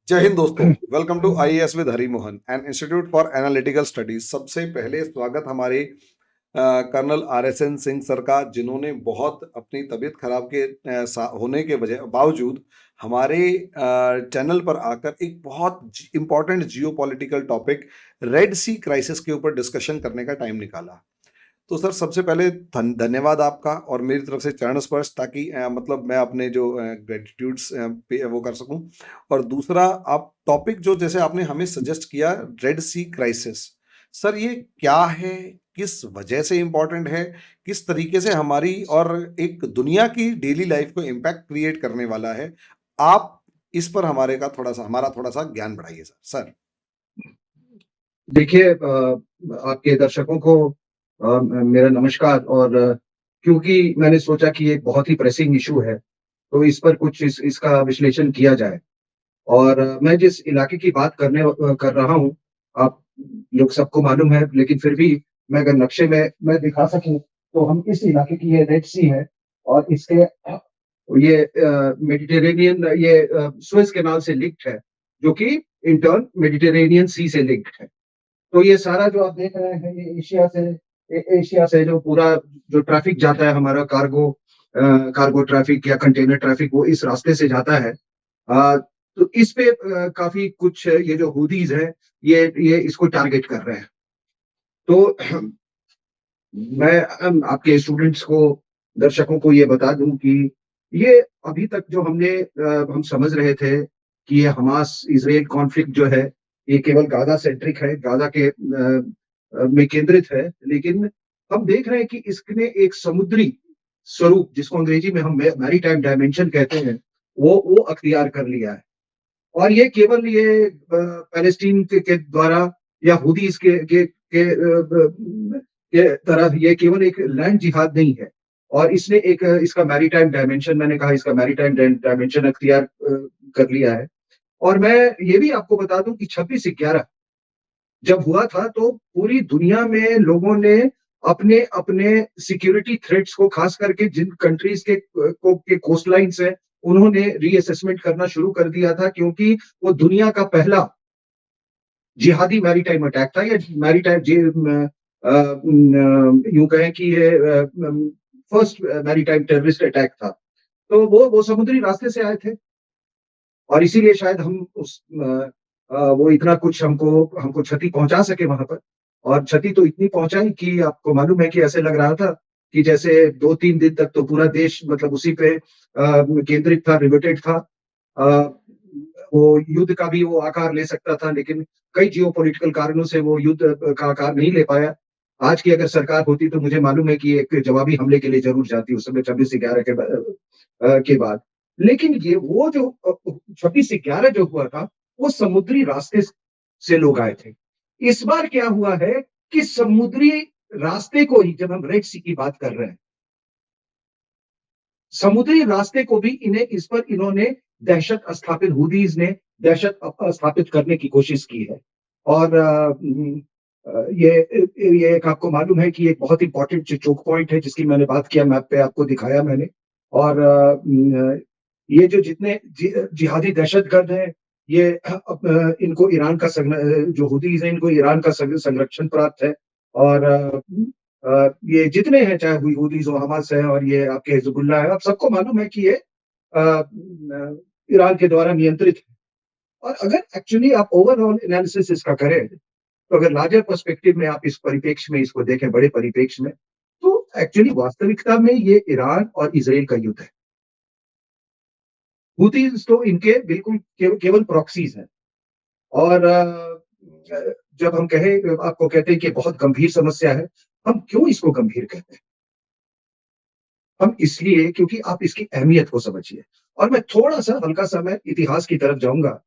जय हिंद दोस्तों। Welcome to IAS with Hari Mohan and institute for analytical studies. सबसे पहले स्वागत हमारे कर्नल आरएसएन सिंह सर का, जिन्होंने बहुत अपनी तबीयत खराब के होने के बावजूद हमारे चैनल पर आकर एक बहुत इंपॉर्टेंट जियोपॉलिटिकल टॉपिक रेड सी क्राइसिस के ऊपर डिस्कशन करने का टाइम निकाला। तो सर, सबसे पहले धन्यवाद आपका और मेरी तरफ से चरण स्पर्श, ताकि मतलब मैं अपने जो ग्रेटिट्यूड्स पे वो कर सकूं। और दूसरा, आप टॉपिक जो जैसे आपने हमें सजेस्ट किया, रेड सी क्राइसिस, सर ये क्या है, किस वजह से इम्पोर्टेंट है, किस तरीके से हमारी और एक दुनिया की डेली लाइफ को इम्पैक्ट क्रिएट करने वाला है, आप इस पर हमारा थोड़ा सा ज्ञान बढ़ाइए सर। सर देखिए, आपके दर्शकों को मेरा नमस्कार। और क्योंकि मैंने सोचा कि ये बहुत ही प्रेसिंग इशू है, तो इस पर कुछ इसका विश्लेषण किया जाए। और मैं जिस इलाके की बात कर रहा हूँ, आप लोग सबको मालूम है, लेकिन फिर भी मैं अगर नक्शे में मैं दिखा सकूं, तो हम इस इलाके की, ये रेड सी है और इसके ये मेडिटेरेनियन, ये सुएज कैनाल से लिंक्ड है, जो कि इन टर्न मेडिटेरेनियन सी से लिंक्ड है। तो ये सारा जो आप देख रहे हैं, ये एशिया से जो पूरा जो ट्रैफिक जाता है, हमारा कार्गो ट्रैफिक या कंटेनर ट्रैफिक, वो इस रास्ते से जाता है। तो इस पे काफी कुछ ये जो हुदीज है, ये इसको टारगेट कर रहे हैं। तो मैं आपके स्टूडेंट्स को, दर्शकों को ये बता दूं कि ये अभी तक जो हम समझ रहे थे कि ये हमास इजराइल कॉन्फ्लिक्ट जो है, ये केवल गाजा सेंट्रिक है, गाजा के में केंद्रित है। लेकिन हम देख रहे हैं कि इसने एक समुद्री स्वरूप, जिसको अंग्रेजी में हम मैरीटाइम डायमेंशन कहते हैं, वो अख्तियार कर लिया है। और ये केवल ये पैलेस्टीन के द्वारा या हुदीस के तरह ये केवल एक लैंड जिहाद नहीं है। और इसने एक इसका मैरीटाइम डायमेंशन, मैंने कहा, इसका मैरीटाइम डायमेंशन अख्तियार कर लिया है। और मैं ये भी आपको बता दूं कि 26/11 जब हुआ था, तो पूरी दुनिया में लोगों ने अपने अपने सिक्योरिटी थ्रेट्स को, खास करके जिन कंट्रीज के कोस्ट लाइन्स है, उन्होंने रीअसेसमेंट करना शुरू कर दिया था, क्योंकि वो दुनिया का पहला जिहादी मैरीटाइम अटैक था, या मैरीटाइम यूं कहें कि ये फर्स्ट मैरीटाइम टेररिस्ट अटैक था। तो वो समुद्री रास्ते से आए थे, और इसीलिए शायद हम वो इतना कुछ हमको हमको क्षति पहुंचा सके वहां पर। और क्षति तो इतनी पहुंचाई कि आपको मालूम है कि ऐसे लग रहा था कि जैसे 2-3 दिन तक तो पूरा देश मतलब उसी पे केंद्रित था, रिवेटेड था। अ, वो युद्ध का भी वो आकार ले सकता था, लेकिन कई जियोपॉलिटिकल कारणों से वो युद्ध का आकार नहीं ले पाया। आज की अगर सरकार होती, तो मुझे मालूम है कि एक जवाबी हमले के लिए जरूर जाती उस समय, 26/11 के बाद। लेकिन ये वो जो 26/11 जो हुआ था, वो समुद्री रास्ते से लोग आए थे। इस बार क्या हुआ है कि समुद्री रास्ते को ही, जब हम रेड सी की बात कर रहे हैं, समुद्री रास्ते को भी इन्होंने दहशत स्थापित, हुदीज ने दहशत स्थापित करने की कोशिश की है। और ये एक आपको मालूम है कि एक बहुत इंपॉर्टेंट चोक पॉइंट है, जिसकी मैंने बात किया, मैप पे आपको दिखाया मैंने। और ये जो जितने जिहादी दहशतगर्द हैं, ये इनको ईरान का जो हुदीज हैं, इनको ईरान का संरक्षण प्राप्त है। और ये जितने हैं, चाहे हुदीज हो, हमास है, और ये आपके हिजबुल्लाह है, आप सबको मालूम है कि ये ईरान के द्वारा नियंत्रित है। और अगर एक्चुअली आप ओवरऑल एनालिसिस इसका करें, तो अगर लार्जर पर्सपेक्टिव में आप इस परिप्रेक्ष्य में इसको देखें, बड़े परिप्रेक्ष्य में, तो एक्चुअली वास्तविकता में ये ईरान और इजराइल का युद्ध है। हुतीज तो इनके बिल्कुल केवल प्रॉक्सीज हैं। और जब हम आपको कहते हैं कि बहुत गंभीर समस्या है, हम क्यों इसको गंभीर कहते हैं? हम इसलिए क्योंकि आप इसकी अहमियत को समझिए। और मैं थोड़ा सा हल्का सा मैं इतिहास की तरफ जाऊंगा।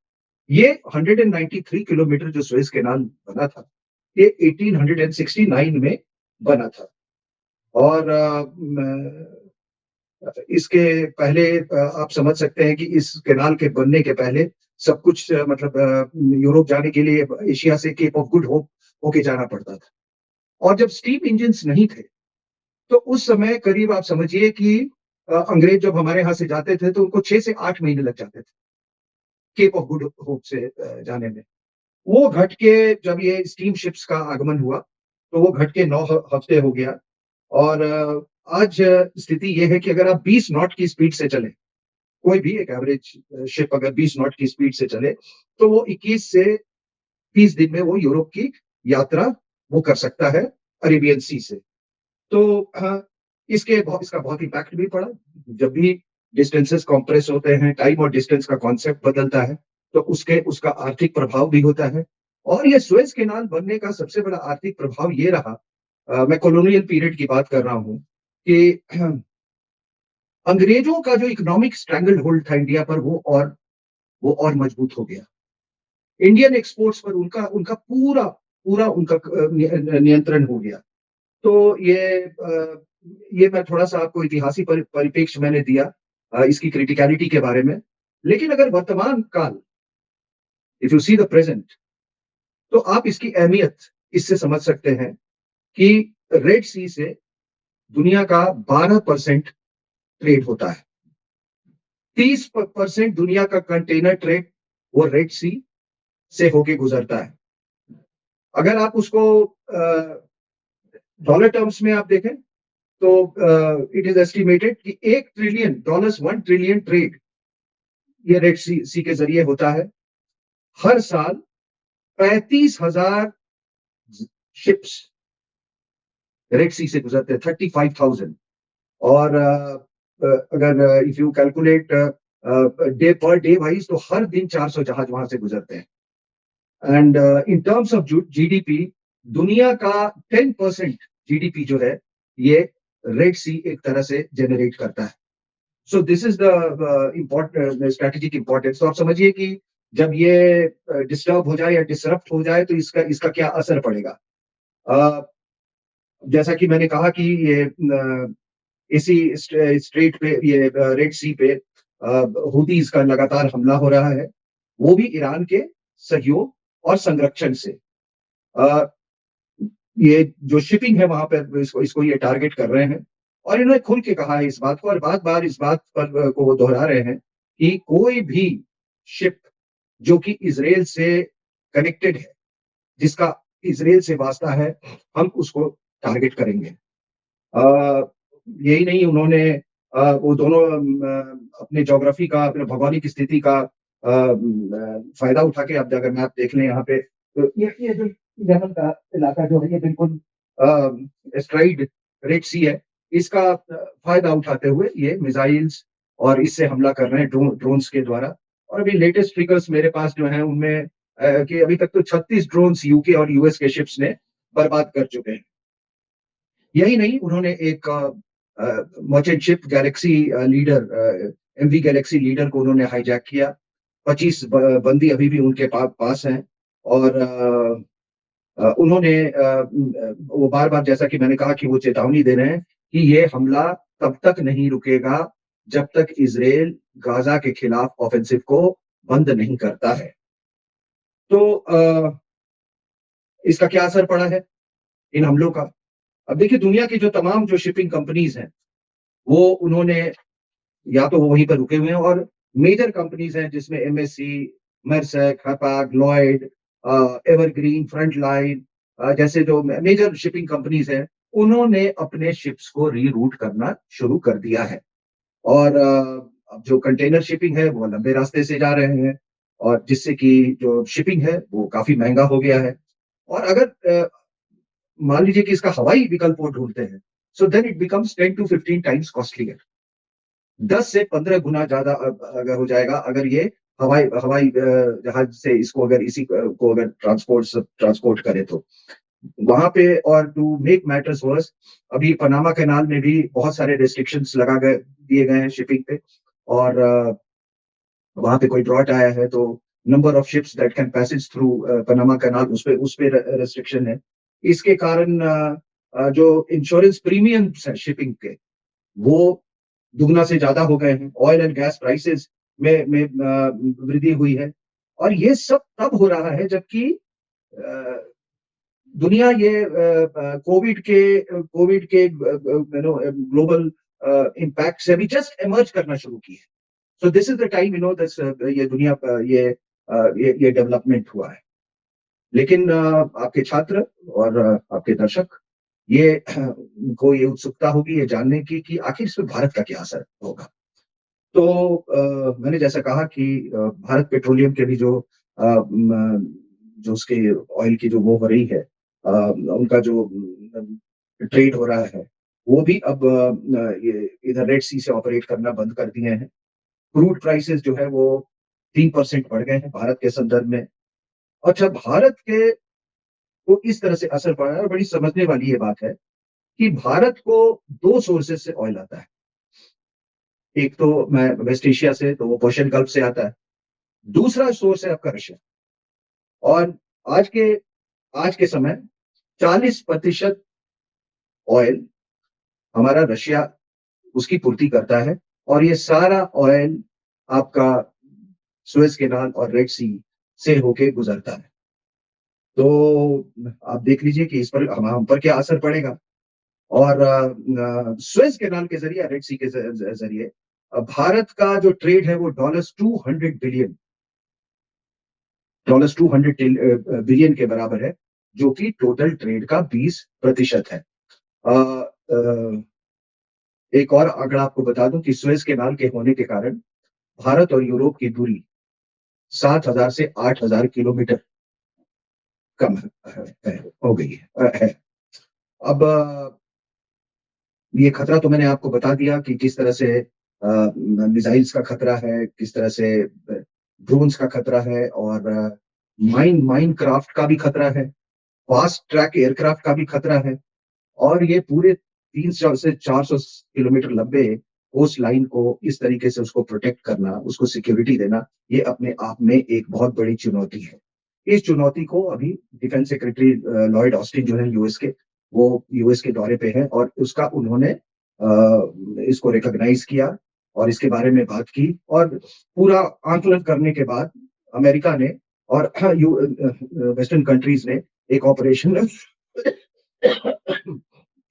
ये 193 किलोमीटर जो सुएज कैनाल बना था, ये 1869 में बना था। और इसके पहले आप समझ सकते हैं कि इस कैनाल के बनने के पहले सब कुछ मतलब यूरोप जाने के लिए एशिया से केप ऑफ गुड होप होके जाना पड़ता था। और जब स्टीम इंजन्स नहीं थे, तो उस समय करीब आप समझिए कि अंग्रेज जब हमारे यहाँ से जाते थे, तो उनको 6 से 8 महीने लग जाते थे। केप ऑफ गुड होप से जाने में। वो घट के जब ये स्टीम शिप्स का आगमन हुआ, तो वो घट के 9 हफ्ते हो गया और आज स्थिति ये है कि अगर आप 20 नॉट की स्पीड से चलें, कोई भी एक एवरेज शिप अगर 20 नॉट की स्पीड से चले, तो वो 21 से 30 दिन में वो यूरोप की यात्रा वो कर सकता है अरेबियन सी से। तो इसका बहुत इम्पैक्ट भी पड़ा। जब भी डिस्टेंसेस कंप्रेस होते हैं, टाइम और डिस्टेंस का कॉन्सेप्ट बदलता है, तो उसका आर्थिक प्रभाव भी होता है। और ये सुएज कैनाल बनने का सबसे बड़ा आर्थिक प्रभाव ये रहा, मैं कॉलोनियल पीरियड की बात कर रहा हूँ कि अंग्रेजों का जो इकोनॉमिक स्ट्रैंगल होल्ड था इंडिया पर वो और मजबूत हो गया। इंडियन एक्सपोर्ट्स पर उनका उनका पूरा पूरा उनका नियंत्रण हो गया। तो ये मैं थोड़ा सा आपको इतिहासी परिप्रेक्ष्य मैंने दिया इसकी क्रिटिकलिटी के बारे में। लेकिन अगर वर्तमान काल, if you see the present, तो आप इसकी अहमियत इससे समझ सकते हैं कि रेड सी से दुनिया का 12% ट्रेड होता है। 30% दुनिया का कंटेनर ट्रेड वो रेड सी से होके गुजरता है। अगर आप उसको डॉलर टर्म्स में आप देखें, तो इट इज एस्टिमेटेड कि $1 ट्रिलियन 1 ट्रिलियन ट्रेड ये रेड सी के जरिए होता है। हर साल 35,000 शिप्स रेड सी से गुजरते हैं, 35,000। और अगर if you calculate day per day wise, तो हर दिन 400 जहाज वहां से गुजरते हैं। And in terms of GDP, दुनिया का 10% जीडीपी जो है ये रेड सी एक तरह से जनरेट करता है। So this is the important strategic importance. तो आप समझिए कि जब ये डिस्टर्ब हो जाए या डिसरप्ट हो जाए, तो इसका इसका क्या असर पड़ेगा। जैसा कि मैंने कहा कि ये इसी स्ट्रेट पे, ये रेड सी पे हुतीज का लगातार हमला हो रहा है, वो भी ईरान के सहयोग और संरक्षण से। ये जो शिपिंग है वहां पर इसको ये टारगेट कर रहे हैं। और इन्होंने खुल के कहा है इस बात को, और बार बार इस बात पर को वो दोहरा रहे हैं कि कोई भी शिप जो कि इजराइल से कनेक्टेड है, जिसका इजराइल से वास्ता है, हम उसको टारगेट करेंगे। यही नहीं, उन्होंने वो दोनों अपने ज्योग्राफी का, अपने भौगोलिक स्थिति का फायदा उठा के, अब अगर मैप देख लें यहाँ पे, तो ये जो यमन का इलाका जो है, ये बिल्कुल स्ट्राइड रेड सी है। इसका फायदा उठाते हुए ये मिसाइल्स और इससे हमला कर रहे हैं ड्रोन्स के द्वारा। और अभी लेटेस्ट फिगर्स मेरे पास जो है उनमें कि अभी तक तो 36 ड्रोन्स यूके और यूएस के शिप्स ने बर्बाद कर चुके हैं। यही नहीं, उन्होंने एक merchant ship Galaxy Leader, MV Galaxy Leader को उन्होंने हाईजैक किया। 25 बंदी अभी भी उनके पास हैं। और उन्होंने वो बार बार, जैसा कि मैंने कहा, कि वो चेतावनी दे रहे हैं कि ये हमला तब तक नहीं रुकेगा जब तक इजराइल गाजा के खिलाफ ऑफेंसिव को बंद नहीं करता है। तो इसका क्या असर पड़ा है इन हमलों का। अब देखिए, दुनिया की जो तमाम जो शिपिंग कंपनीज हैं, वो उन्होंने या तो वो वहीं पर रुके हुए हैं, और मेजर कंपनीज हैं जिसमें एमएससी, मर्सक, हपाग, लॉयड, एवरग्रीन, फ्रंटलाइन जैसे जो मेजर शिपिंग कंपनीज हैं, उन्होंने अपने शिप्स को रीरूट करना शुरू कर दिया है। और अब जो कंटेनर शिपिंग है वो लंबे रास्ते से जा रहे हैं, और जिससे कि जो शिपिंग है वो काफी महंगा हो गया है। और अगर मान लीजिए कि इसका हवाई विकल्प वो ढूंढते हैं, so then it becomes 10 to 15 times costlier. 10 से 15 गुना ज्यादा अगर हो जाएगा, अगर ये हवाई हवाई जहाज से इसको अगर इसी को अगर ट्रांसपोर्ट करे तो वहां पे। और टू मेक मैटर्स वर्स, अभी पनामा कैनाल में भी बहुत सारे रेस्ट्रिक्शंस दिए गए हैं शिपिंग पे। और वहां पे कोई ड्रॉट आया है, तो number of ships that can passage through Panama canal, उस पे रेस्ट्रिक्शन है। इसके कारण जो इंश्योरेंस प्रीमियम्स है शिपिंग के, वो दुगना से ज्यादा हो गए हैं। ऑयल एंड गैस प्राइसेस में वृद्धि हुई है। और ये सब तब हो रहा है जबकि दुनिया ये कोविड के ग्लोबल इम्पैक्ट से अभी जस्ट इमर्ज करना शुरू की है। So this is the time ये दुनिया ये डेवलपमेंट हुआ है। लेकिन आपके छात्र और आपके दर्शक ये उनको ये उत्सुकता होगी ये जानने की कि आखिर इसमें भारत का क्या असर होगा। तो मैंने जैसा कहा कि भारत पेट्रोलियम के भी जो उसके ऑयल की जो वो हो रही है, उनका जो ट्रेड हो रहा है, वो भी अब ये इधर रेड सी से ऑपरेट करना बंद कर दिए हैं। क्रूड प्राइसेस जो है वो 3% बढ़ गए हैं भारत के संदर्भ में। अच्छा, भारत के को इस तरह से असर पड़ा है और बड़ी समझने वाली ये बात है कि भारत को 2 सोर्सेस से ऑयल आता है। एक तो मैं वेस्ट एशिया से, तो वो पर्शियन गल्फ से आता है। दूसरा सोर्स है आपका रशिया। और आज के आज के समय 40% ऑयल हमारा रशिया उसकी पूर्ति करता है और ये सारा ऑयल आपका सुएज कैनाल और रेड सी से होके गुजरता है। तो आप देख लीजिए कि इस पर हम पर क्या असर पड़ेगा। और सुएज कैनाल के जरिए, रेड सी के जरिए भारत का जो ट्रेड है वो $200 बिलियन के बराबर है, जो कि टोटल ट्रेड का 20% है। अ, अ, एक और आंकड़ा आपको बता दूं कि सुएज कैनाल के होने के कारण भारत और यूरोप की दूरी 7,000 से 8,000 किलोमीटर कम हो गई है। अब ये खतरा तो मैंने आपको बता दिया कि किस तरह से मिसाइल्स का खतरा है, किस तरह से ड्रोन्स का खतरा है, और माइन क्राफ्ट का भी खतरा है, फास्ट ट्रैक एयरक्राफ्ट का भी खतरा है। और ये पूरे 300 से 400 किलोमीटर लंबे कोस्ट लाइन को इस तरीके से उसको प्रोटेक्ट करना, उसको सिक्योरिटी देना, ये अपने आप में एक बहुत बड़ी चुनौती है। इस चुनौती को अभी डिफेंस सेक्रेटरी लॉयड ऑस्टिन जो है यूएस के, वो यूएस के दौरे पे हैं और उसका उन्होंने इसको रिकॉग्नाइज किया और इसके बारे में बात की। और पूरा आंकलन करने के बाद अमेरिका ने और वेस्टर्न कंट्रीज ने एक ऑपरेशन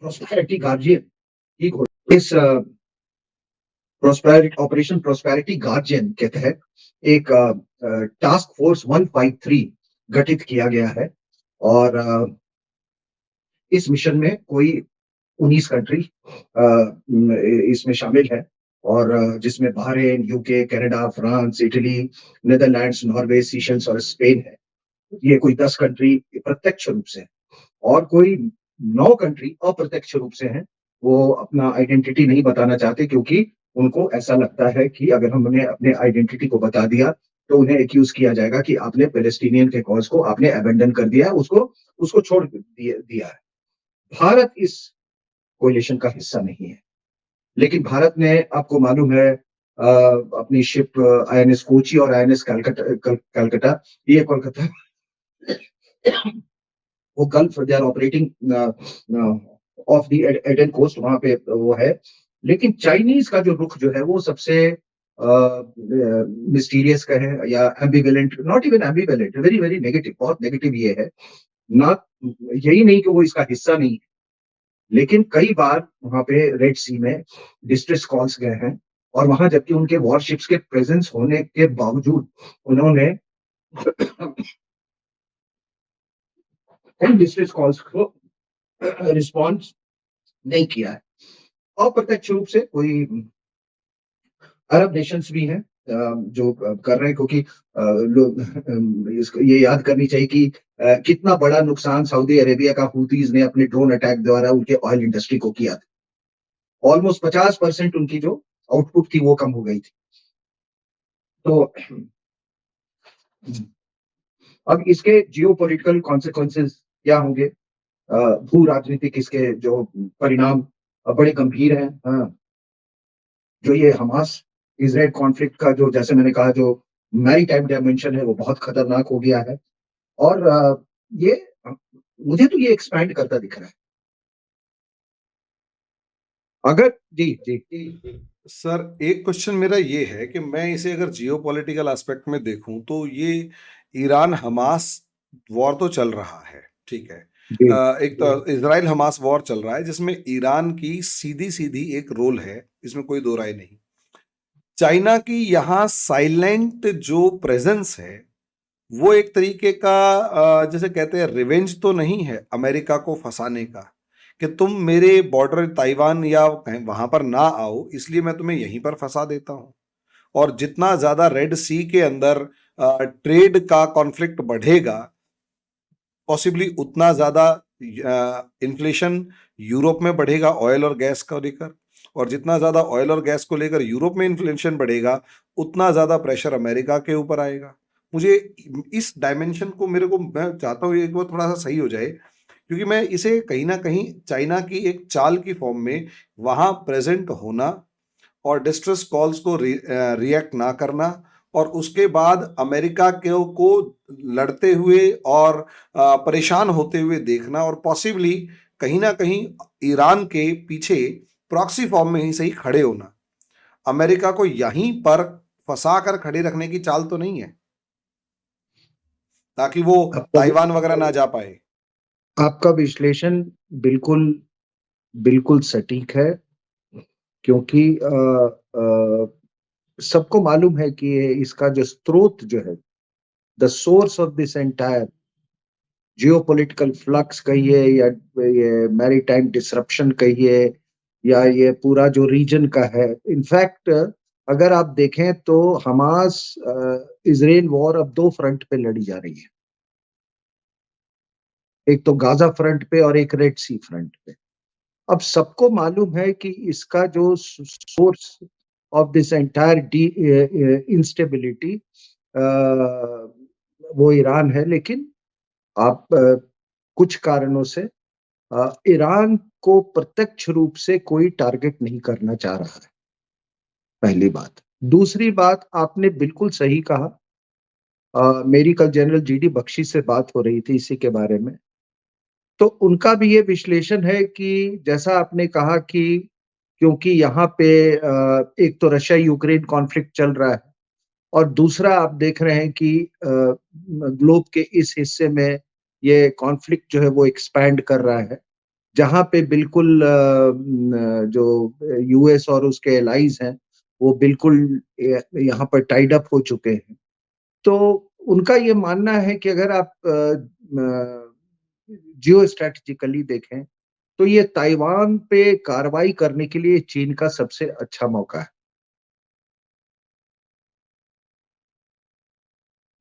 प्रोस्पेरिटी गार्जियन की इस ऑपरेशन प्रोस्पेरिटी गार्जियन के तहत एक टास्क फोर्स 153 गठित किया गया है। और इस मिशन में कोई 19 कंट्री इसमें शामिल है, और जिसमें Bahrain, UK, Canada, France, Italy, Netherlands, Norway, Seychelles और स्पेन है। ये कोई 10 कंट्री प्रत्यक्ष रूप से, और कोई 9 कंट्री अप्रत्यक्ष रूप से हैं। वो अपना आइडेंटिटी नहीं बताना चाहते क्योंकि उनको ऐसा लगता है कि अगर हमने अपने आइडेंटिटी को बता दिया तो उन्हें एक्यूज किया जाएगा कि आपने पैलेस्टीनियन के कॉज को आपने अबेंडन कर दिया, उसको उसको छोड़ दिया है। भारत इस कोलिशन का हिस्सा नहीं है, लेकिन भारत ने, आपको मालूम है, अपनी शिप आईएनएस कोची और आईएनएस कलकत्ता, ये कोलकाता वो Gulf they are operating off the Aden coast, वहां पे वो है। लेकिन चाइनीज का जो रुख जो है वो सबसे मिस्टीरियस का है, या ambivalent, not even ambivalent, very very negative, बहुत नेगेटिव ये है ना। यही नहीं कि वो इसका हिस्सा नहीं है, लेकिन कई बार वहां पे रेड सी में डिस्ट्रेस कॉल्स गए हैं, और वहां जबकि उनके वॉरशिप्स के प्रेजेंस होने के बावजूद उन्होंने उन डिस्ट्रेस कॉल्स को रिस्पॉन्स नहीं किया है। अप्रत्यक्ष रूप से कोई अरब नेशंस भी हैं जो कर रहे हैं, क्योंकि लोग इसको ये याद करनी चाहिए कि कितना बड़ा नुकसान सऊदी अरेबिया का हुतीज ने अपने ड्रोन अटैक द्वारा उनके ऑयल इंडस्ट्री को किया था। ऑलमोस्ट 50% उनकी जो आउटपुट थी वो कम हो गई थी। तो अब इसके जियोपॉलिटिकल कॉन्सिक्वेंसेस क्या होंगे, भू राजनीतिक इसके जो परिणाम बड़े गंभीर हैं। हाँ, जो ये हमास इजराइल कॉन्फ्लिक्ट का जो, जैसे मैंने कहा, जो मैरीटाइम डायमेंशन है वो बहुत खतरनाक हो गया है। और ये मुझे तो ये एक्सपैंड करता दिख रहा है। अगर जी जी सर, एक क्वेश्चन मेरा ये है कि मैं इसे अगर जियोपॉलिटिकल एस्पेक्ट में देखूं तो ये ईरान हमास वॉर तो चल रहा है, ठीक है। जी एक तो इजराइल हमास वॉर चल रहा है जिसमें ईरान की सीधी सीधी एक रोल है, इसमें कोई दो राय नहीं। चाइना की यहाँ साइलेंट जो प्रेजेंस है वो एक तरीके का जैसे कहते हैं रिवेंज तो नहीं है अमेरिका को फंसाने का कि तुम मेरे बॉर्डर ताइवान या कहीं वहां पर ना आओ इसलिए मैं तुम्हें यहीं पर फंसा देता हूं। और जितना ज्यादा रेड सी के अंदर ट्रेड का कॉन्फ्लिक्ट बढ़ेगा पॉसिबली उतना ज्यादा इन्फ्लेशन यूरोप में बढ़ेगा ऑयल और गैस को लेकर। और जितना ज्यादा ऑयल और गैस को लेकर यूरोप में इन्फ्लेशन बढ़ेगा उतना ज्यादा प्रेशर अमेरिका के ऊपर आएगा। मुझे इस डायमेंशन को मेरे को मैं चाहता हूँ एक बार थोड़ा सा सही हो जाए क्योंकि मैं इसे कहीं ना कहीं चाइना की एक चाल की फॉर्म में वहां प्रेजेंट होना और डिस्ट्रेस कॉल्स को रिएक्ट ना करना और उसके बाद अमेरिका को लड़ते हुए और परेशान होते हुए देखना और पॉसिबली कहीं ना कहीं ईरान के पीछे प्रॉक्सी फॉर्म में ही सही खड़े होना। अमेरिका को यहीं पर फंसा कर खड़े रखने की चाल तो नहीं है ताकि वो आपका ताइवान वगैरह ना जा पाए। आपका विश्लेषण बिल्कुल बिल्कुल सटीक है, क्योंकि सबको मालूम है कि इसका जो स्रोत जो है, the source of this entire geopolitical flux कहिए या ये मैरीटाइम डिसरप्शन कहिए या ये पूरा जो रीजन का है, इनफैक्ट अगर आप देखें तो हमास इजराइल वॉर अब दो फ्रंट पे लड़ी जा रही है, एक तो गाजा फ्रंट पे और एक रेड सी फ्रंट पे। अब सबको मालूम है कि इसका जो source of this entire instability वो ईरान है, लेकिन आप कुछ कारणों से ईरान को प्रत्यक्ष रूप से कोई टारगेट नहीं करना चाह रहा है, पहली बात। दूसरी बात, आपने बिल्कुल सही कहा। मेरी कल जनरल जीडी बख्शी से बात हो रही थी इसी के बारे में, तो उनका भी ये विश्लेषण है कि जैसा आपने कहा कि क्योंकि यहाँ पे एक तो रशिया यूक्रेन कॉन्फ्लिक्ट चल रहा है और दूसरा आप देख रहे हैं कि ग्लोब के इस हिस्से में ये कॉन्फ्लिक्ट जो है वो एक्सपैंड कर रहा है, जहाँ पे बिल्कुल जो यूएस और उसके एलाइज हैं वो बिल्कुल यहाँ पर टाइड अप हो चुके हैं। तो उनका ये मानना है कि अगर आप जियो स्ट्रेटेजिकली देखें तो ये ताइवान पे कार्रवाई करने के लिए चीन का सबसे अच्छा मौका है,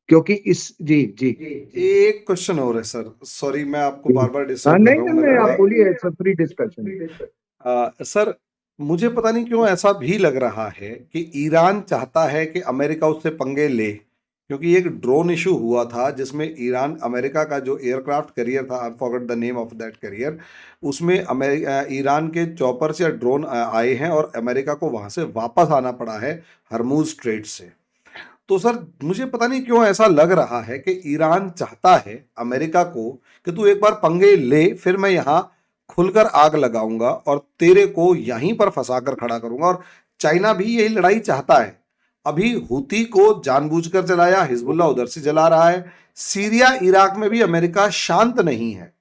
क्योंकि इस जी जी एक क्वेश्चन और है सर, सॉरी मैं आपको जी। बार बार हाँ, डिस्टर्ब कर नहीं रहा हूँ, नहीं मेरे नहीं, को आप बड़ा बोलिए, it's a free discussion. Sir मुझे पता नहीं क्यों ऐसा भी लग रहा है कि ईरान चाहता है कि अमेरिका उससे पंगे ले क्योंकि एक ड्रोन इशू हुआ था जिसमें ईरान अमेरिका का जो एयरक्राफ्ट कैरियर था, I forgot the name of that carrier, उसमें ईरान के चॉपर्स या ड्रोन आए हैं और अमेरिका को वहां से वापस आना पड़ा है हरमूज स्ट्रेट से। तो सर मुझे पता नहीं क्यों ऐसा लग रहा है कि ईरान चाहता है अमेरिका को कि तू एक बार पंगे ले फिर मैं यहाँ खुलकर आग लगाऊंगा और तेरे को यहीं पर फंसा कर खड़ा करूंगा। और चाइना भी यही लड़ाई चाहता है। अभी हुती को जानबूझकर जलाया, हिजबुल्ला उधर से जला रहा है। सीरिया इराक में भी अमेरिका शांत नहीं है।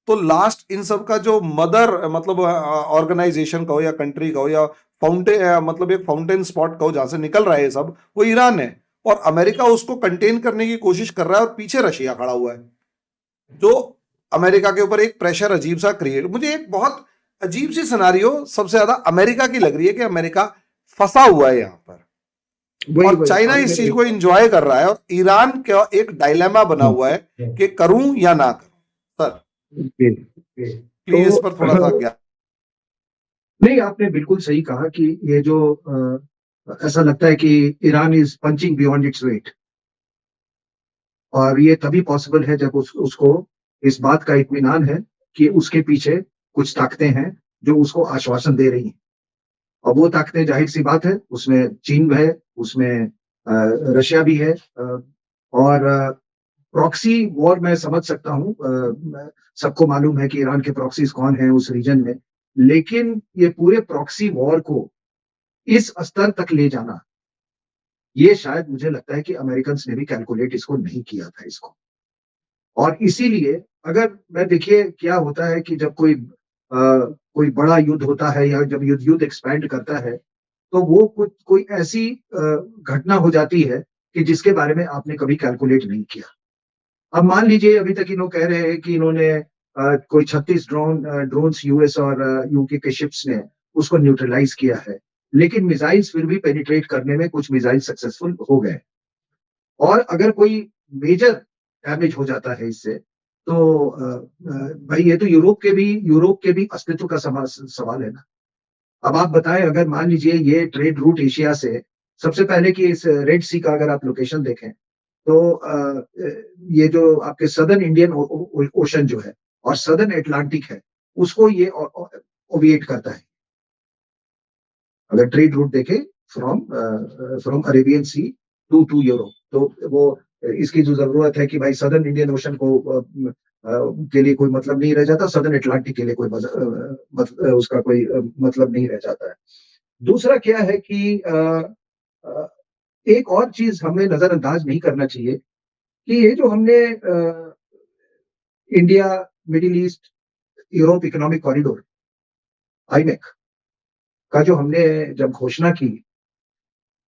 तो लास्ट इन सब का जो मदर मतलब ऑर्गेनाइजेशन कहो या कंट्री कहो या फाउंटेन मतलब एक फाउंटेन स्पॉट कहो जहां से निकल रहा है ये सब, वो ईरान है। और अमेरिका उसको कंटेन करने की कोशिश कर रहा है और पीछे रशिया खड़ा हुआ है जो अमेरिका के ऊपर एक प्रेशर अजीब सा क्रिएट, मुझे एक बहुत अजीब सी सिनारियो सबसे ज्यादा अमेरिका की लग रही है कि अमेरिका फंसा हुआ है यहाँ पर वही और वही चाइना इस चीज को एंजॉय कर रहा है और ईरान का एक डायलेमा बना हुआ है कि करूं या ना करूं। Sir ji. प्लीज इस तो पर थोड़ा सा ज्ञान। नहीं, आपने बिल्कुल सही कहा कि ये जो ऐसा लगता है कि Iran is punching beyond its weight, और ये तभी पॉसिबल है जब उसको इस बात का इत्मीनान है कि उसके पीछे कुछ ताकतें हैं जो उसको आश्वासन दे रही हैं। और वो ताकतें, जाहिर सी बात है, उसमें चीन है, उसमें रशिया भी है, और प्रॉक्सी वॉर मैं समझ सकता हूँ। सबको मालूम है कि ईरान के प्रॉक्सीज कौन है उस रीजन में, लेकिन ये पूरे प्रॉक्सी वॉर को इस स्तर तक ले जाना, ये शायद मुझे लगता है कि अमेरिकन ने भी कैलकुलेट इसको नहीं किया था इसको। और इसीलिए अगर मैं देखिए क्या होता है कि जब कोई बड़ा युद्ध होता है या जब युद्ध युद्ध एक्सपैंड करता है, तो वो कोई ऐसी घटना हो जाती है कि जिसके बारे में आपने कभी कैलकुलेट नहीं किया। अब मान लीजिए अभी तक इन्हों कह रहे हैं कि इन्होंने कोई 36 ड्रोन्स यूएस और यूके के शिप्स ने उसको न्यूट्रलाइज किया है, लेकिन मिसाइल्स फिर भी पेनिट्रेट करने में कुछ मिसाइल सक्सेसफुल हो गए। और अगर कोई मेजर डैमेज हो जाता है इससे, तो भाई ये तो यूरोप के भी अस्तित्व का सवाल है ना। अब आप बताएं, अगर मान लीजिए ये ट्रेड रूट एशिया से, सबसे पहले कि इस रेड सी का अगर आप लोकेशन देखें, तो ये जो आपके सदर्न इंडियन ओशन जो है और सदर्न एटलांटिक है, उसको ये ओविएट करता है। अगर ट्रेड रूट देखें from from Arabian sea to Europe, तो वो इसकी जो जरूरत है कि भाई सदर्न इंडियन ओशन को के लिए कोई मतलब नहीं रह जाता, सदर्न एटलांटिक के लिए कोई उसका कोई मतलब नहीं रह जाता है। दूसरा क्या है कि अ, एक और चीज हमें नजरअंदाज नहीं करना चाहिए कि ये जो हमने India middle east Europe economic corridor IMEC का जो हमने जब घोषणा की,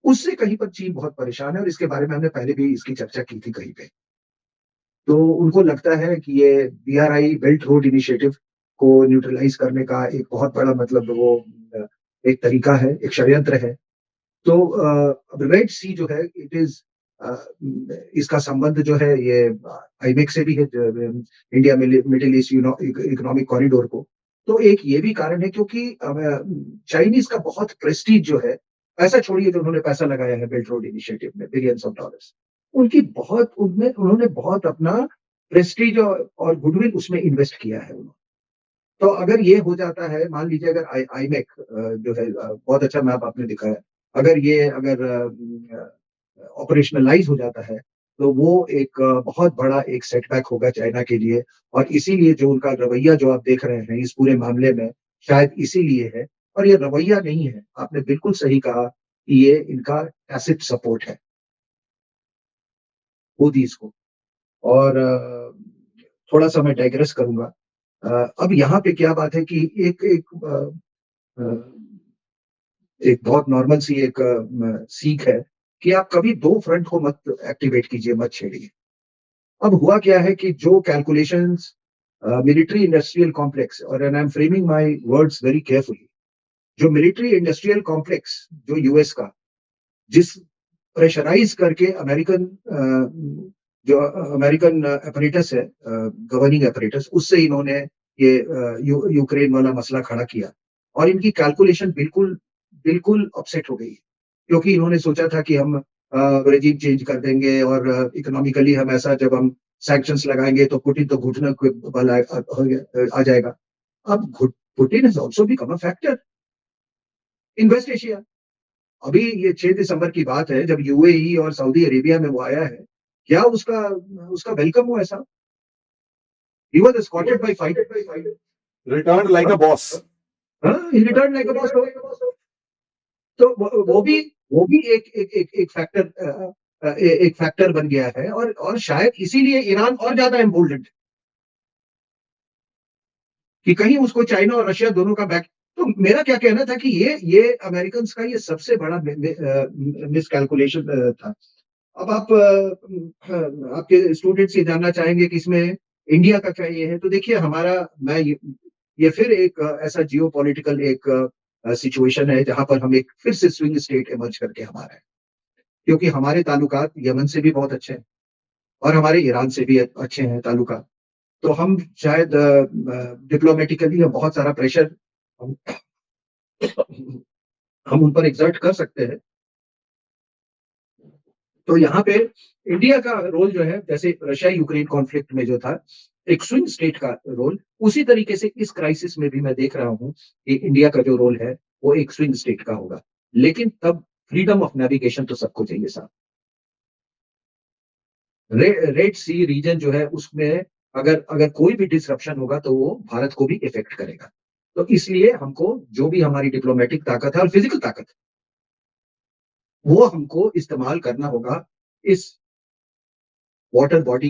उससे कहीं पर चीन बहुत परेशान है, और इसके बारे में हमने पहले भी इसकी चर्चा की थी कहीं पे। तो उनको लगता है कि ये बीआरआई बेल्ट रोड इनिशिएटिव को न्यूट्रलाइज करने का एक बहुत बड़ा मतलब वो एक तरीका है, एक षड्यंत्र है। तो रेड सी जो है इट इज इसका संबंध जो है ये आईमेक से भी है, India middle east economic corridor को। तो एक ये भी कारण है क्योंकि चाइनीज का बहुत प्रेस्टीज जो है, ऐसा छोड़िए जो उन्होंने पैसा लगाया है बेल्ट रोड इनिशिएटिव में बिलियंस ऑफ डॉलर्स, उनकी बहुत उनमें उन्होंने बहुत अपना प्रेस्टीज और गुडविल उसमें इन्वेस्ट किया है उन्होंने। तो अगर ये हो जाता है, मान लीजिए अगर आईमेक जो है बहुत अच्छा मैप आपने दिखाया, अगर ये अगर ऑपरेशनलाइज हो जाता है, तो वो एक बहुत बड़ा एक सेटबैक होगा चाइना के लिए। और इसीलिए जो उनका रवैया जो आप देख रहे हैं इस पूरे मामले में, शायद इसीलिए है। और ये रवैया नहीं है, आपने बिल्कुल सही कहा कि ये इनका टैसिट सपोर्ट है मोदीज को। और थोड़ा सा मैं डाइग्रेस करूंगा। अब यहाँ पे क्या बात है कि एक एक एक बहुत नॉर्मल सी एक सीख है कि आप कभी दो फ्रंट को मत एक्टिवेट कीजिए, मत छेड़िए। अब हुआ क्या है कि जो कैलकुलेशंस मिलिट्री इंडस्ट्रियल कॉम्प्लेक्स, और and I am framing my words very carefully, जो मिलिट्री इंडस्ट्रियल कॉम्प्लेक्स जो यूएस का, जिस प्रेशराइज करके अमेरिकन जो अमेरिकन अपरेटस है, गवर्निंग अपरेटस, उससे इन्होंने ये यूक्रेन वाला मसला खड़ा किया। और इनकी कैलकुलेशन बिल्कुल बिल्कुल अपसेट हो गई, क्योंकि इन्होंने सोचा था कि हम रेजिम चेंज कर देंगे और इकोनॉमिकली हम ऐसा जब हम सैंक्शंस लगाएंगे तो पुतिन तो घुटने के बल आ जाएगा। अब Putin has also become a factor in West Asia. अभी ये 6 दिसंबर की बात है जब यूएई और सऊदी अरेबिया में वो आया है, क्या उसका उसका वेलकम हुआ ऐसा? He was escorted by fighter. Return like a boss. हाँ, he return like a boss. तो वो भी एक फैक्टर एक फैक्टर बन गया है। और शायद इसीलिए ईरान और ज्यादा एम्बोल्डेंड कि कहीं उसको चाइना और रशिया दोनों का बैक। तो मेरा क्या कहना था कि ये अमेरिकन का ये सबसे बड़ा मिसकैलकुलेशन था। अब आप आपके स्टूडेंट्स ये जानना चाहेंगे कि इसमें इंडिया का क्या ये है, तो देखिए हमारा मैं ये फिर एक ऐसा जियो पॉलिटिकल एक सिचुएशन है जहां पर हम एक फिर से स्विंग स्टेट इमर्ज करके हमारा है, क्योंकि हमारे ताल्लुकात यमन से भी बहुत अच्छे हैं और हमारे ईरान से भी अच्छे हैं ताल्लुकात। तो हम शायद डिप्लोमेटिकली बहुत सारा प्रेशर हम, हम उन पर एग्जर्ट कर सकते हैं। तो यहाँ पे इंडिया का रोल जो है, जैसे रशिया यूक्रेन कॉन्फ्लिक्ट में जो था एक स्विंग स्टेट का रोल, उसी तरीके से इस क्राइसिस में भी मैं देख रहा हूँ कि इंडिया का जो रोल है वो एक स्विंग स्टेट का होगा। लेकिन तब फ्रीडम ऑफ नेविगेशन तो सबको चाहिए साहब। रेड सी रीजन जो है उसमें अगर अगर कोई भी डिसरप्शन होगा तो वो भारत को भी इफेक्ट करेगा। तो इसलिए हमको जो भी हमारी डिप्लोमेटिक ताकत है और फिजिकल ताकत, वो हमको इस्तेमाल करना होगा इस वाटर बॉडी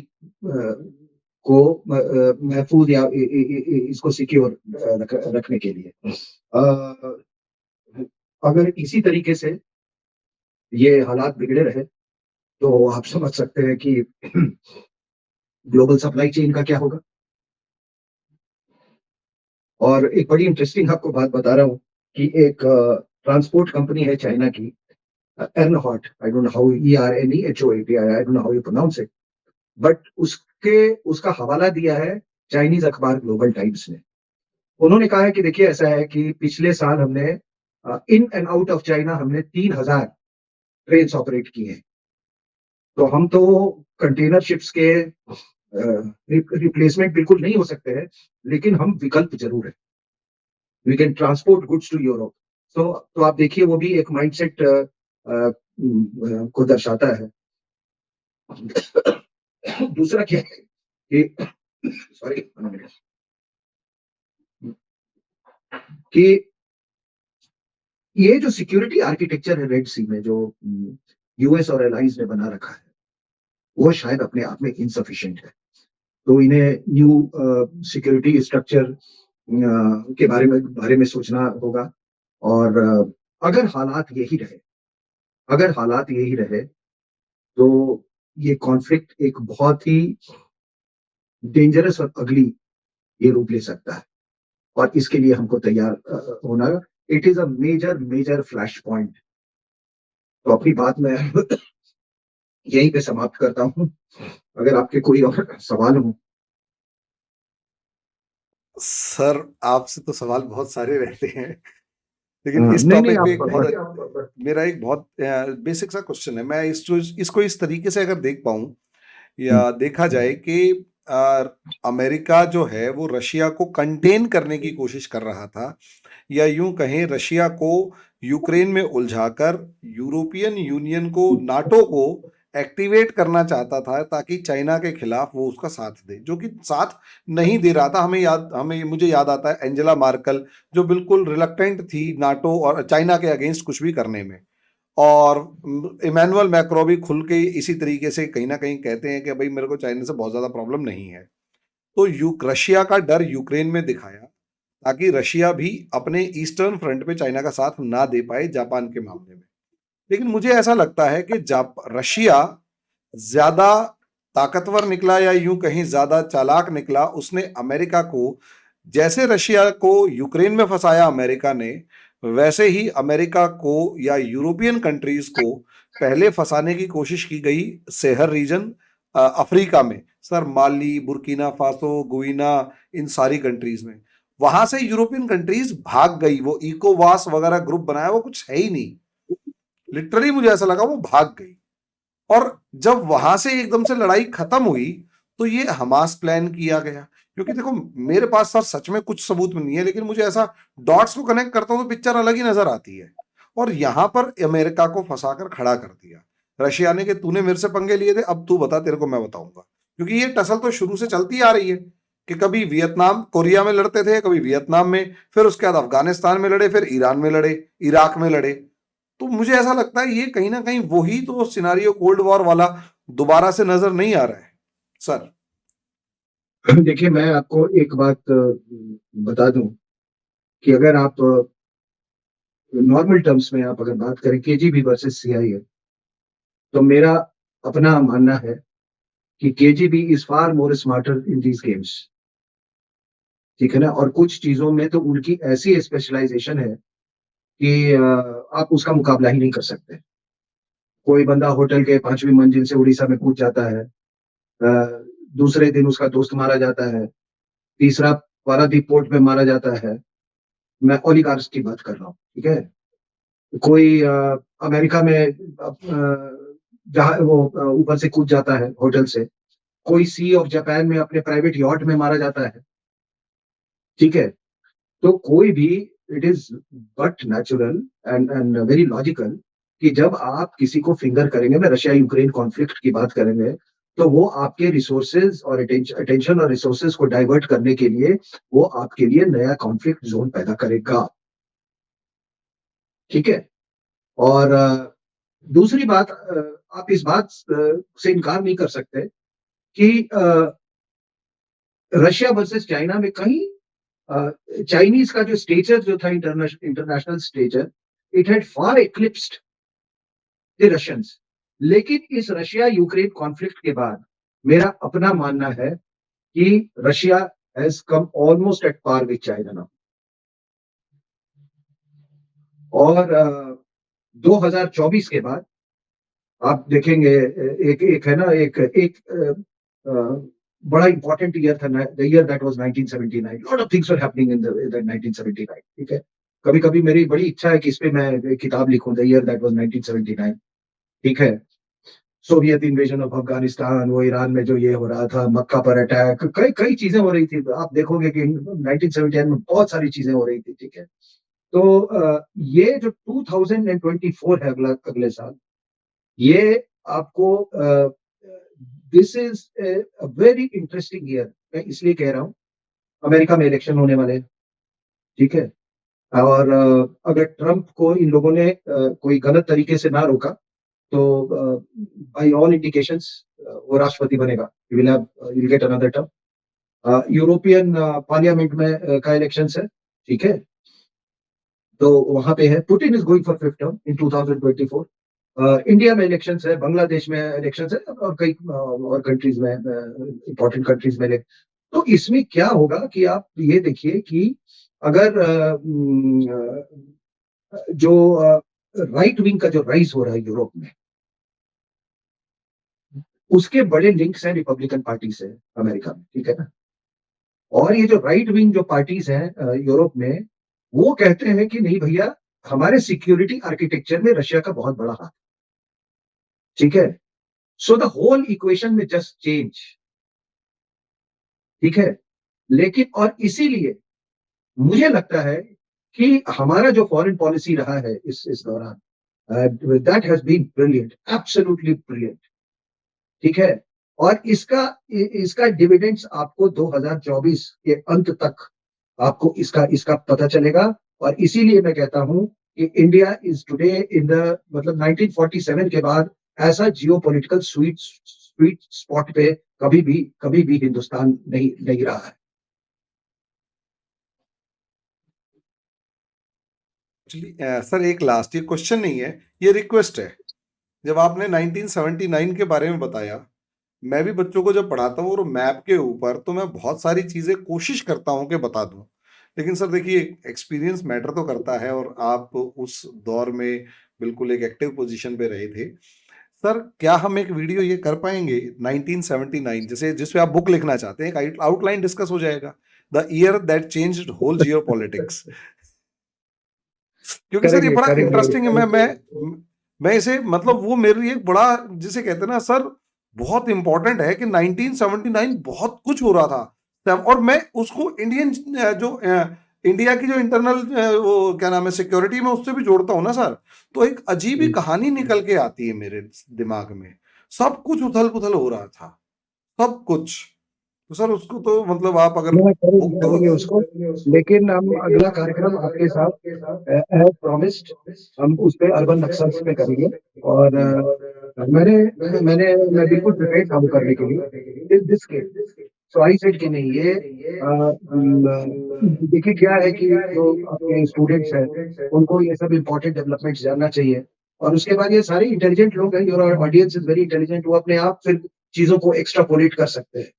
को महफूज या इसको सिक्योर रखने के लिए। अगर इसी तरीके से ये हालात बिगड़े रहे, तो आप समझ सकते हैं कि ग्लोबल सप्लाई चेन का क्या होगा। और एक बड़ी इंटरेस्टिंग आपको बात बता रहा हूँ कि एक ट्रांसपोर्ट कंपनी है चाइना की, एर्नहॉट, I don't know how, ERNEHOAT, I don't know how you pronounce it, but उसका हवाला दिया है चाइनीज अखबार ग्लोबल टाइम्स ने। उन्होंने कहा है कि देखिए ऐसा है कि पिछले साल हमने in and out of China हमने 3,000 ट्रेन ऑपरेट किए हैं। तो हम तो कंटेनर शिप्स के रिप्लेसमेंट बिल्कुल नहीं हो सकते हैं, लेकिन हम विकल्प जरूर है। We can transport goods to Europe. तो आप देखिए वो भी एक माइंडसेट को दर्शाता है। दूसरा क्या है कि सॉरी कि ये जो सिक्योरिटी आर्किटेक्चर है रेड सी में, जो यूएस और एलाइंस ने बना रखा है, वो शायद अपने आप में इनसफिशिएंट है। तो इन्हें न्यू सिक्योरिटी स्ट्रक्चर के बारे में सोचना होगा। और अगर हालात यही रहे, अगर हालात यही रहे, तो ये कॉन्फ्लिक्ट एक बहुत ही डेंजरस और अगली ये रूप ले सकता है। और इसके लिए हमको तैयार होना। It is a major major flash point. तो अपनी बात मैं यहीं पे समाप्त करता हूँ। अगर आपके कोई और सवाल हो। सर, आपसे तो सवाल बहुत सारे रहते हैं, लेकिन इस नहीं नहीं, टॉपिक पे आप मेरा एक बहुत बेसिक सा क्वेश्चन है। मैं इसको इस तरीके से अगर देख पाऊं हम्म, या देखा जाए कि अमेरिका जो है वो रशिया को कंटेन करने की कोशिश कर रहा था, या यूं कहें रशिया को यूक्रेन में उलझाकर यूरोपियन यूनियन को, नाटो को एक्टिवेट करना चाहता था, ताकि चाइना के खिलाफ वो उसका साथ दे, जो कि साथ नहीं दे रहा था। मुझे याद आता है एंजेला मार्कल, जो बिल्कुल रिलक्टेंट थी नाटो और चाइना के अगेंस्ट कुछ भी करने में। और इमैनुअल मैक्रो भी खुल के इसी तरीके से कहीं ना कहीं कहते हैं कि भाई मेरे को चाइना से बहुत ज्यादा प्रॉब्लम नहीं है। तो रशिया का डर यूक्रेन में दिखाया, ताकि रशिया भी अपने ईस्टर्न फ्रंट पे चाइना का साथ ना दे पाए जापान के मामले में। लेकिन मुझे ऐसा लगता है कि रशिया ज्यादा ताकतवर निकला, या यूं कहीं ज्यादा चालाक निकला। उसने अमेरिका को, जैसे रशिया को यूक्रेन में फंसाया अमेरिका ने, वैसे ही अमेरिका को या यूरोपियन कंट्रीज को पहले फंसाने की कोशिश की गई सेहर रीजन, अफ्रीका में। सर, माली, बुर्किना फासो, गुइना, इन सारी कंट्रीज में। वहां से यूरोपियन कंट्रीज भाग गई। वो इकोवास वगैरह ग्रुप बनाया, वो कुछ है ही नहीं। लिटरली मुझे ऐसा लगा वो भाग गई। और जब वहां से एकदम से लड़ाई खत्म हुई, तो ये हमास प्लान किया गया। क्योंकि देखो, मेरे पास सर सच में कुछ सबूत नहीं है, लेकिन मुझे ऐसा डॉट्स को कनेक्ट करता हूं तो पिक्चर अलग ही नजर आती है। और यहां पर अमेरिका को फंसाकर खड़ा कर दिया रशिया ने, कि तूने मेरे से पंगे लिए थे, अब तू बता, तेरे को मैं बताऊंगा। क्योंकि ये टसल तो शुरू से चलती आ रही है, कि कभी वियतनाम कोरिया में लड़ते थे, कभी वियतनाम में, फिर उसके बाद अफगानिस्तान में लड़े, फिर ईरान में लड़े, इराक में लड़े। तो मुझे ऐसा लगता है ये कहीं ना कहीं वही तो सिनारियो कोल्ड वॉर वाला दोबारा से नजर नहीं आ रहा है सर। देखिए मैं आपको एक बात बता दूं कि अगर आप नॉर्मल टर्म्स में आप अगर बात करें केजीबी वर्सेस सीआईए, तो मेरा अपना मानना है कि KGB is far more smarter in these games. ठीक है ना। और कुछ चीजों में तो उनकी ऐसी स्पेशलाइजेशन है कि आप उसका मुकाबला ही नहीं कर सकते। कोई बंदा होटल के 5वीं मंजिल से उड़ीसा में कूद जाता है, दूसरे दिन उसका दोस्त मारा जाता है, तीसरा पारादीप पोर्ट में मारा जाता है। मैं ओलिगार्स की बात कर रहा हूँ, ठीक है। कोई अमेरिका में जहाँ वो ऊपर से कूद जाता है होटल से। कोई सी ऑफ जापान में अपने प्राइवेट यॉट में मारा जाता है, ठीक है। तो कोई भी, it is but natural and very logical कि जब आप किसी को फिंगर करेंगे, मैं रशिया यूक्रेन कॉन्फ्लिक्ट की बात करेंगे, तो वो आपके रिसोर्सेज और अटेंशन और रिसोर्सेज को डाइवर्ट करने के लिए वो आपके लिए नया कॉन्फ्लिक्ट जोन पैदा करेगा, ठीक है। और दूसरी बात, आप इस बात से इनकार नहीं कर सकते कि रशिया वर्सेस चाइना में कहीं चाइनीज का जो स्टेचर जो था, international stature, it had far eclipsed the Russians. लेकिन इस रशिया यूक्रेन कॉन्फ्लिक्ट के बाद मेरा अपना मानना है कि Russia has come almost at par with China now. और 2024 के बाद आप देखेंगे, एक एक है ना, एक बड़ा इंपॉर्टेंट ईयर था, the year that was 1979। Lot of things were happening in the 1979, ठीक है। कभी कभी मेरी बड़ी इच्छा है कि इस पे मैं एक किताब लिखूं, द ईयर दैट वाज 1979, ठीक है। सोवियत इन्वेजन ऑफ अफगानिस्तान, वो ईरान में जो ये हो रहा था, मक्का पर अटैक, कई कई चीजें हो रही थी। आप देखोगे कि 1979 में बहुत सारी चीजें हो रही थी, ठीक है। तो ये जो 2024 है, अगला अगले साल, ये आपको this is very interesting year. मैं इसलिए कह रहा हूँ, अमेरिका में इलेक्शन होने वाले हैं, ठीक है। और अगर ट्रंप को इन लोगों ने कोई गलत तरीके से ना रोका, तो बाय ऑल इंडिकेशंस वो राष्ट्रपति बनेगा, will get another term. European parliament में का इलेक्शन है, ठीक है। तो वहां पे है, Putin is going for fifth term in 2024। India में इलेक्शंस है, बांग्लादेश में इलेक्शंस है, और कई और कंट्रीज में, इंपॉर्टेंट कंट्रीज में। तो इसमें क्या होगा कि आप ये देखिए कि अगर जो राइट विंग का जो राइज हो रहा है यूरोप में, उसके बड़े लिंक्स हैं रिपब्लिकन पार्टी से अमेरिका में, ठीक है ना। और ये जो राइट विंग जो पार्टीज हैं यूरोप में, वो कहते हैं कि नहीं भैया, हमारे सिक्योरिटी आर्किटेक्चर में रशिया का बहुत बड़ा हाथ, ठीक है। सो द होल इक्वेशन में जस्ट चेंज, ठीक है। लेकिन और इसीलिए मुझे लगता है कि हमारा जो फॉरेन पॉलिसी रहा है इस दौरान, that has been brilliant, absolutely brilliant, ठीक है। और इसका इसका डिविडेंड्स आपको 2024 के अंत तक आपको इसका इसका पता चलेगा। और इसीलिए मैं कहता हूं कि India is today in the, मतलब 1947 के बाद ऐसा जियोपॉलिटिकल स्वीट स्वीट स्पॉट पे कभी भी हिंदुस्तान नहीं नहीं रहा है। एक्चुअली सर एक लास्ट, ये क्वेश्चन नहीं है, ये रिक्वेस्ट है। जब आपने 1979 के बारे में बताया, मैं भी बच्चों को जब पढ़ाता हूँ और मैप के ऊपर, तो मैं बहुत सारी चीज़ें कोशिश करता हूँ कि बता दूँ। लेकिन सर देखिए, एक्सपीरियंस मैटर तो करता है, और आप उस दौर में बिल्कुल एक एक्टिव पोजीशन पे रहे थे। सर क्या हम एक वीडियो ये कर पाएंगे 1979, जैसे जिस पे आप बुक लिखना चाहते हैं, एक आउटलाइन डिस्कस हो जाएगा, the year that changed whole geopolitics. क्योंकि सर ये करेंगे बड़ा करेंगे इंटरेस्टिंग है। मैं इसे, मतलब वो मेरे लिए एक बड़ा, जिसे कहते हैं ना सर, बहुत इंपॉर्टेंट है कि 1979 बहुत कुछ हो रहा था और मैं उसको इंडियन जो इंडिया की जो इंटरनल वो क्या नाम है, सिक्योरिटी में, उससे भी जोड़ता हूँ ना सर। तो एक अजीब ही कहानी निकल के आती है मेरे दिमाग में। सब कुछ उथल पुथल हो रहा था, सब कुछ। तो सर उसको तो मतलब आप अगर नहीं, करेंगे बुक, करेंगे उसको। लेकिन हम अगला कार्यक्रम आपके साथ एज प्रॉमिस्ड हम उस पे अर्बन नक्सल्स पे करेंगे। और मैंने मैं बिल्कुल प्रिपेयर्ड था वो करने के लिए, this case. So I said कि नहीं, ये देखिए क्या है कि जो आपके स्टूडेंट्स हैं, उनको ये सब इम्पोर्टेंट डेवलपमेंट्स जानना चाहिए। और उसके बाद ये सारे इंटेलिजेंट लोग हैं, your audience is very intelligent, वो अपने आप फिर चीजों को एक्स्ट्रापोलेट कर सकते हैं।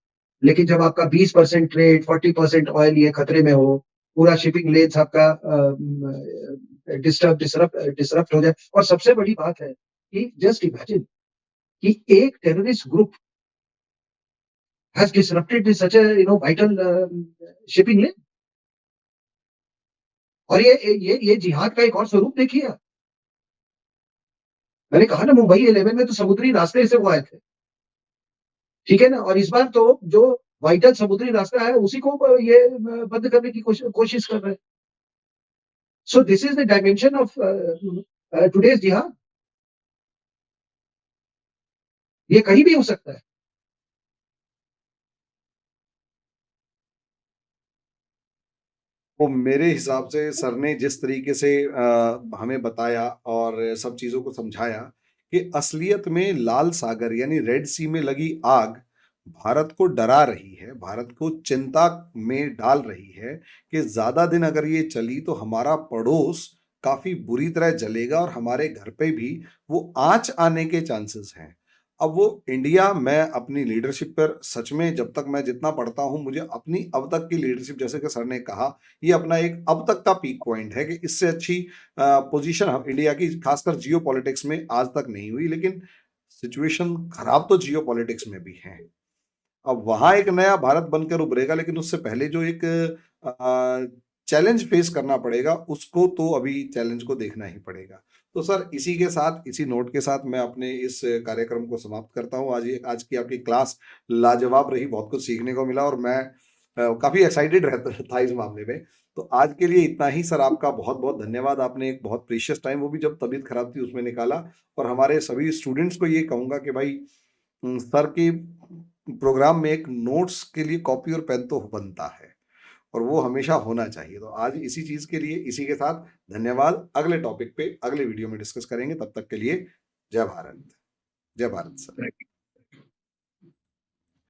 लेकिन जब आपका 20% ट्रेड, 40% ऑयल ये खतरे में हो, पूरा शिपिंग लेन्स आपका डिस्टर्ब हो जाए। और सबसे बड़ी बात है कि जस्ट इमेजिन कि एक terrorist group has disrupted such a vital shipping लेन। और ये जिहाद का एक और स्वरूप देखिए आप। मैंने कहा ना, मुंबई 11 में तो समुद्री रास्ते से वो आए थे, ठीक है ना। और इस बार तो जो वाइटल समुद्री रास्ता है, उसी को ये बंद करने की कोशिश कर रहे हैं। So this is the dimension of today's जिहाद। ये कहीं भी हो सकता है। वो मेरे हिसाब से सर ने जिस तरीके से हमें बताया और सब चीज़ों को समझाया कि असलियत में लाल सागर यानी रेड सी में लगी आग भारत को डरा रही है, भारत को चिंता में डाल रही है कि ज़्यादा दिन अगर ये चली तो हमारा पड़ोस काफ़ी बुरी तरह जलेगा और हमारे घर पे भी वो आँच आने के चांसेस हैं। अब वो इंडिया मैं अपनी लीडरशिप पर सच में जब तक मैं जितना पढ़ता हूँ, मुझे अपनी अब तक की लीडरशिप जैसे कि सर ने कहा, ये अपना एक अब तक का पीक पॉइंट है कि इससे अच्छी पोज़ीशन हम इंडिया की खासकर जियोपॉलिटिक्स में आज तक नहीं हुई, लेकिन सिचुएशन खराब तो जियोपॉलिटिक्स में भी है। अब वहाँ एक नया भारत बनकर उभरेगा, लेकिन उससे पहले जो एक चैलेंज फेस करना पड़ेगा, उसको तो अभी चैलेंज को देखना ही पड़ेगा। तो सर इसी के साथ, इसी नोट के साथ मैं अपने इस कार्यक्रम को समाप्त करता हूँ। आज की आपकी क्लास लाजवाब रही, बहुत कुछ सीखने को मिला और मैं काफ़ी एक्साइटेड रहता था इस मामले में। तो आज के लिए इतना ही सर, आपका बहुत-बहुत धन्यवाद। आपने एक बहुत प्रीशियस टाइम, वो भी जब तबीयत खराब थी, उसमें निकाला और हमारे सभी स्टूडेंट्स को ये कहूँगा कि भाई सर की प्रोग्राम में एक नोट्स के लिए कॉपी और पेन तो बनता है और वो हमेशा होना चाहिए। तो आज इसी चीज़ के लिए, इसी के साथ धन्यवाद। अगले टॉपिक पे अगले वीडियो में डिस्कस करेंगे। तब तक के लिए जय भारत। जय भारत सर।